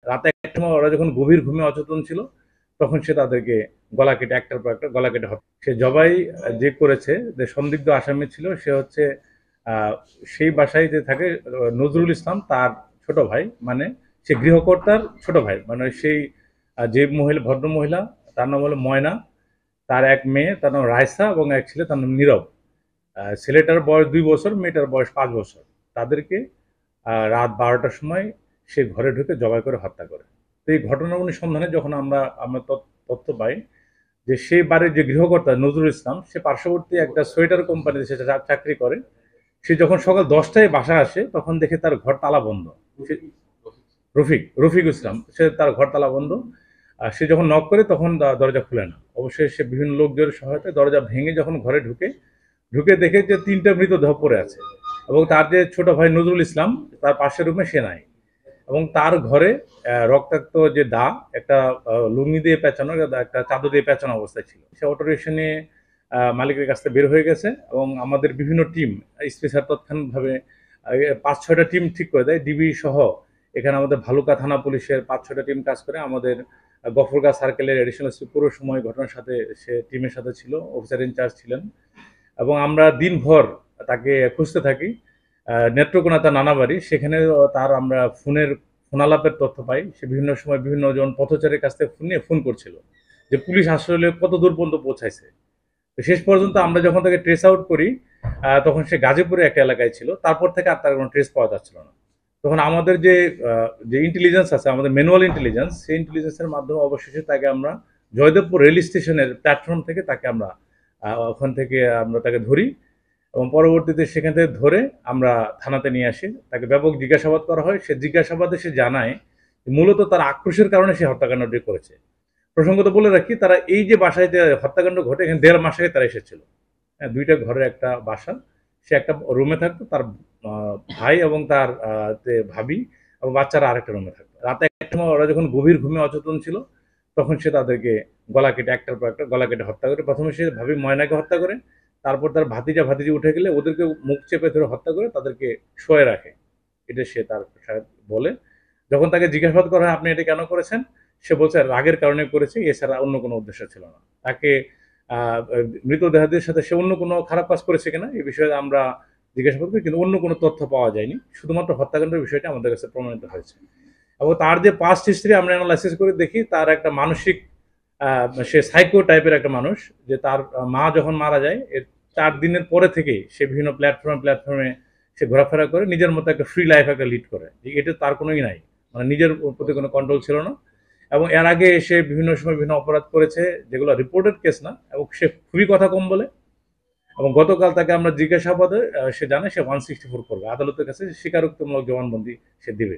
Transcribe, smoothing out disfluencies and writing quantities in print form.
রাতে একটা সময় ওরা যখন গভীর ঘুমে অচেতন ছিল, তখন সে তাদেরকে গলা কেটে একটার পর একটা গলা কেটে হত্যা। সে জবাই যে করেছে, যে সন্দিগ্ধ আসামি ছিল, সে হচ্ছে আহ, সেই বাসায় যে থাকে নজরুল ইসলাম তার ছোট ভাই, মানে সে গৃহকর্তার ছোট ভাই, মানে সেই যে মহিলা, ভদ্র মহিলা, তার নাম হলো ময়না, তার এক মেয়ে তার নাম রায়সা এবং এক ছেলে তার নাম নীরব। ছেলেটার বয়স 2 বছর, মেয়েটার বয়স 5 বছর। তাদেরকে রাত 12টার সময় সে ঘরে ঢুকে জবাই করে হত্যা করে। তো এই ঘটনার অনুসন্ধানে যখন আমরা আমরা তথ্য পাই যে সেই বাড়ির যে গৃহকর্তা নজরুল ইসলাম, সে পার্শ্ববর্তী একটা সোয়েটার কোম্পানিতে সে চাকরি করে। সে যখন সকাল 10টায় বাসায় আসে, তখন দেখে তার ঘর তালা বন্ধ। রফিক ইসলাম, সে তার ঘর তালা বন্ধ। সে যখন নক করে তখন দরজা খুলে না। অবশ্যই সে বিভিন্ন লোকজনের সহায়তায় দরজা ভেঙে যখন ঘরে ঢুকে দেখে যে 3টা মৃতদেহ পড়ে আছে, এবং তার যে ছোট ভাই নজরুল ইসলাম তার পাশের রুমে সে নাই। এবং তার ঘরে রক্তাক্ত যে দাগ, একটা লুঙ্গি দিয়ে পেঁচানো, একটা চাদর দিয়ে পেঁচানো অবস্থায় ছিল। সে অটোরিকশা নিয়ে মালিকের কাছ থেকে বের হয়ে গেছে, এবং আমাদের বিভিন্ন টিম স্পেশাল তৎক্ষণাৎভাবে 5-6টা টিম ঠিক করে দেয়, ডিবি সহ। এখানে আমাদের ভালুকা থানা পুলিশের 5-6টা টিম কাজ করে। আমাদের গফরগাঁ সার্কেলের এডিশনাল এসপি পুরো সময় ঘটনার সাথে সে টিমের সাথে ছিল, অফিসার ইনচার্জ ছিলেন। এবং আমরা দিনভর তাকে খুঁজতে থাকি। নেত্রকোনা তার নানা বাড়ি, সেখানে তার আমরা ফোনালাপের তথ্য পাই। সে বিভিন্ন সময় বিভিন্ন জন পথচারীর কাছ থেকে ফোন করছিল যে পুলিশ আসলে কত দূর পর্যন্ত পৌঁছাইছে। তো শেষ পর্যন্ত আমরা যখন তাকে ট্রেস আউট করি, তখন সে গাজীপুরে একটা এলাকায় ছিল। তারপর থেকে আর তার কোনো ট্রেস পাওয়া যাচ্ছিল না। তখন আমাদের যে ইন্টেলিজেন্স আছে, আমাদের ম্যানুয়াল ইন্টেলিজেন্স, সেই ইন্টেলিজেন্সের মাধ্যমে অবশেষে তাকে আমরা জয়দেবপুর রেল স্টেশনের প্ল্যাটফর্ম থেকে তাকে আমরা ওখান থেকে আমরা তাকে ধরি, এবং পরবর্তীতে সেখান থেকে ধরে আমরা থানাতে নিয়ে আসি। তাকে ব্যাপক জিজ্ঞাসাবাদ করা হয়। সে জিজ্ঞাসাবাদে সে জানায় মূলত তার আক্রোশের কারণে সে হত্যাকাণ্ডটি করেছে। প্রসঙ্গত বলে রাখি, তারা এই যে বাসায় যে হত্যাকাণ্ড ঘটে, এখানে 1.5 মাস আগে তারা এসেছিল। হ্যাঁ, 2টা ঘরের একটা বাসা। সে একটা রুমে থাকতো, তার ভাই এবং তার ভাবি এবং বাচ্চারা আরেকটা রুমে থাকতো। রাতে একটা সময় ওরা যখন গভীর ঘুমে অচেতন ছিল, তখন সে তাদেরকে গলা কেটে একটার পর একটা গলা কেটে হত্যা করে। প্রথমে সে ভাবি ময়নাকে হত্যা করে, তারপর তার ভাতিজি উঠে গেলে ওদেরকে মুখ চেপে ধরে হত্যা করে তাদেরকে শোয়ে রাখে। এটা সে তার বলে। যখন তাকে জিজ্ঞাসাবাদ করা হয় আপনি এটা কেন করেছেন, সে বলছে রাগের কারণে করেছে, এছাড়া অন্য কোনো উদ্দেশ্য ছিল না। তাকে মৃতদেহদের সাথে সে অন্য কোনো খারাপ কাজ করেছে কিনা এই বিষয়ে আমরা জিজ্ঞাসাবাদ করি, কিন্তু অন্য কোনো তথ্য পাওয়া যায়নি। শুধুমাত্র হত্যাকাণ্ডের বিষয়টা আমাদের কাছে প্রমাণিত হয়েছে। এবং তার যে পাস্ট হিস্ট্রি আমরা অ্যানালাইসিস করে দেখি, তার একটা মানসিক সে সাইকো টাইপের একটা মানুষ। যে তার মা যখন মারা যায়, এর 4 দিনের পরে থেকেই সে বিভিন্ন প্ল্যাটফর্মে সে ঘোরাফেরা করে, নিজের মতো একটা ফ্রি লাইফ একটা লিড করে। এটা তার কোনোই নাই, মানে নিজের প্রতি কোনো কন্ট্রোল ছিল না। এবং এর আগে সে বিভিন্ন সময় বিভিন্ন অপরাধ করেছে, যেগুলো রিপোর্টেড কেস না, এবং সে খুবই কথা কম বলে। এবং গতকাল তাকে আমরা জিজ্ঞাসাবাদে সে জানে সে 164 করবে, আদালতের কাছে স্বীকারোক্তিমূলক জবানবন্দি সে দিবে।